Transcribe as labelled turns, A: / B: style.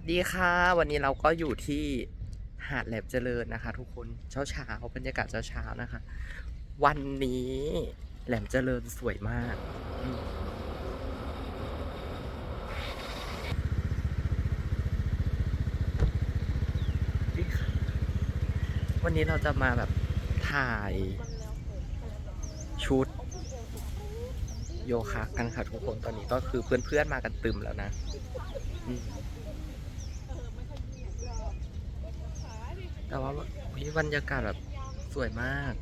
A: ดีค่ะวันนี้เราก็อยู่ที่หาดแหลมเจริญนะคะทุกคนเช้าบรรยากาศเช้านะคะวันนี้แหลมเจริญสวยมากอืมนี่ค่ะวันนี้เราจะมาแบบถ่ายชุดโยคะกันค่ะทุกคนตอนนี้ก็คือเพื่อนๆมากันตึมแล้วนะอืมแต่ว่าบรรยากาศแบบสวยมาก